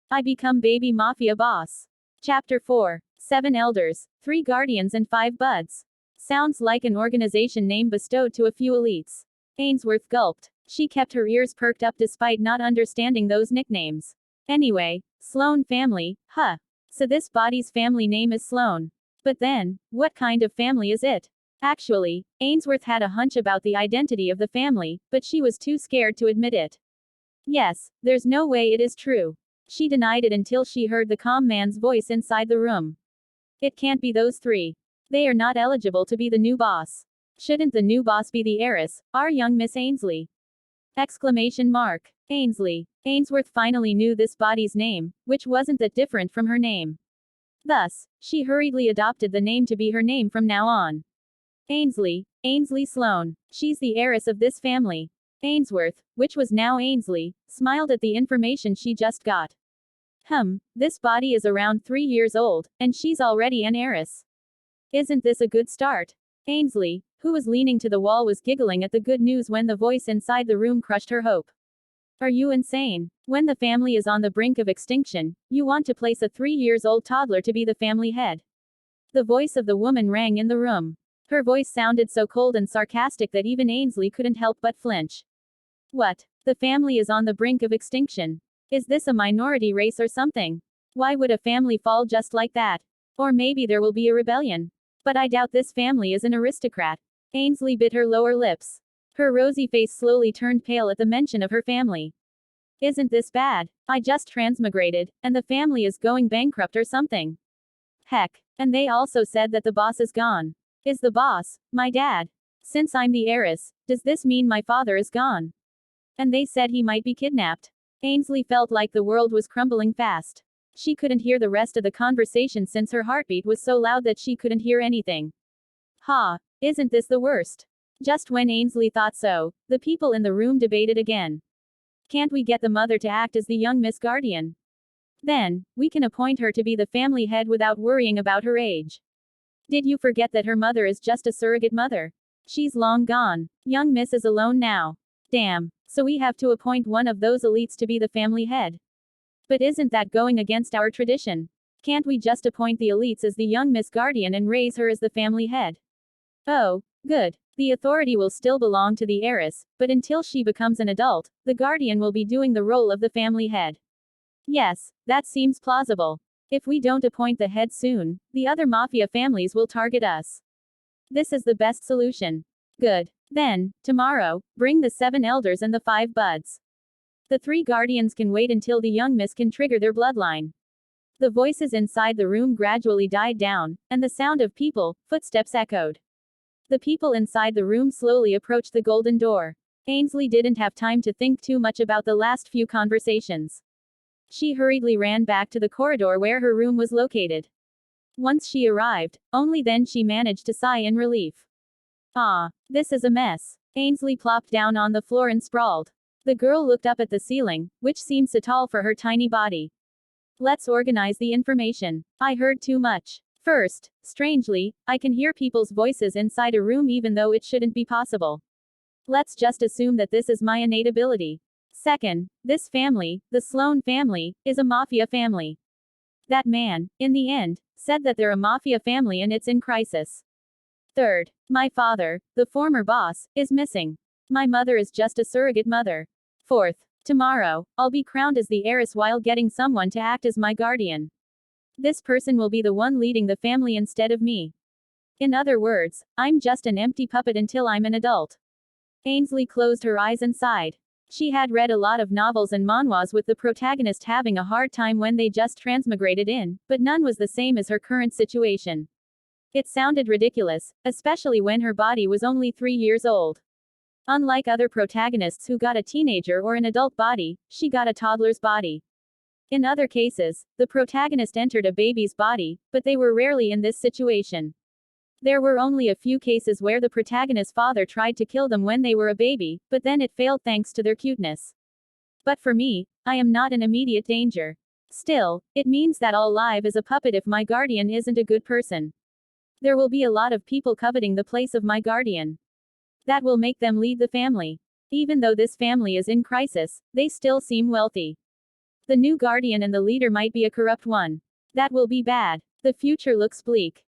I become baby Mafia boss. Chapter 4. 7 Elders, 3 Guardians and 5 Buds. Sounds like an organization name bestowed to a few elites. Ainsworth gulped. She kept her ears perked up despite not understanding those nicknames. Anyway, Sloan family, huh. So this body's family name is Sloan. But then, what kind of family is it? Actually, Ainsworth had a hunch about the identity of the family, but she was too scared to admit it. Yes, there's no way it is true. She denied it until she heard the calm man's voice inside the room. It can't be those 3. They are not eligible to be the new boss. Shouldn't the new boss be the heiress, our young Miss Ainsley? Exclamation mark. Ainsley. Ainsworth finally knew this body's name, which wasn't that different from her name. Thus, she hurriedly adopted the name to be her name from now on. Ainsley Sloan. She's the heiress of this family. Ainsworth, which was now Ainsley, smiled at the information she just got. This body is around 3 years old, and she's already an heiress. Isn't this a good start? Ainsley, who was leaning to the wall, was giggling at the good news when the voice inside the room crushed her hope. Are you insane? When the family is on the brink of extinction, you want to place a 3-year-old toddler to be the family head? The voice of the woman rang in the room. Her voice sounded so cold and sarcastic that even Ainsley couldn't help but flinch. What? The family is on the brink of extinction? Is this a minority race or something? Why would a family fall just like that? Or maybe there will be a rebellion. But I doubt this family is an aristocrat. Ainsley bit her lower lips. Her rosy face slowly turned pale at the mention of her family. Isn't this bad? I just transmigrated, and the family is going bankrupt or something. Heck. And they also said that the boss is gone. Is the boss my dad? Since I'm the heiress, does this mean my father is gone? And they said he might be kidnapped. Ainsley felt like the world was crumbling fast. She couldn't hear the rest of the conversation since her heartbeat was so loud that she couldn't hear anything. Isn't this the worst? Just when Ainsley thought so, the people in the room debated again. Can't we get the mother to act as the young Miss Guardian? Then, we can appoint her to be the family head without worrying about her age. Did you forget that her mother is just a surrogate mother? She's long gone. Young Miss is alone now. Damn. So we have to appoint one of those elites to be the family head. But isn't that going against our tradition? Can't we just appoint the elites as the young Miss Guardian and raise her as the family head? Oh, good. The authority will still belong to the heiress, but until she becomes an adult, the guardian will be doing the role of the family head. Yes, that seems plausible. If we don't appoint the head soon, the other mafia families will target us. This is the best solution. Good. Then, tomorrow, bring the 7 elders and the 5 buds. The 3 guardians can wait until the young miss can trigger their bloodline. The voices inside the room gradually died down, and the sound of footsteps echoed. The people inside the room slowly approached the golden door. Ainsley didn't have time to think too much about the last few conversations. She hurriedly ran back to the corridor where her room was located. Once she arrived, only then she managed to sigh in relief. This is a mess. Ainsley plopped down on the floor and sprawled. The girl looked up at the ceiling, which seemed so tall for her tiny body. Let's organize the information. I heard too much. First, strangely, I can hear people's voices inside a room even though it shouldn't be possible. Let's just assume that this is my innate ability. Second, this family, the Sloan family, is a mafia family. That man, in the end, said that they're a mafia family and it's in crisis. Third, my father, the former boss, is missing. My mother is just a surrogate mother. Fourth, tomorrow, I'll be crowned as the heiress while getting someone to act as my guardian. This person will be the one leading the family instead of me. In other words, I'm just an empty puppet until I'm an adult. Ainsley closed her eyes and sighed. She had read a lot of novels and manhwas with the protagonist having a hard time when they just transmigrated in, but none was the same as her current situation. It sounded ridiculous, especially when her body was only 3 years old. Unlike other protagonists who got a teenager or an adult body, she got a toddler's body. In other cases, the protagonist entered a baby's body, but they were rarely in this situation. There were only a few cases where the protagonist's father tried to kill them when they were a baby, but then it failed thanks to their cuteness. But for me, I am not in immediate danger. Still, it means that I'll live as a puppet if my guardian isn't a good person. There will be a lot of people coveting the place of my guardian. That will make them lead the family. Even though this family is in crisis, they still seem wealthy. The new guardian and the leader might be a corrupt one. That will be bad. The future looks bleak.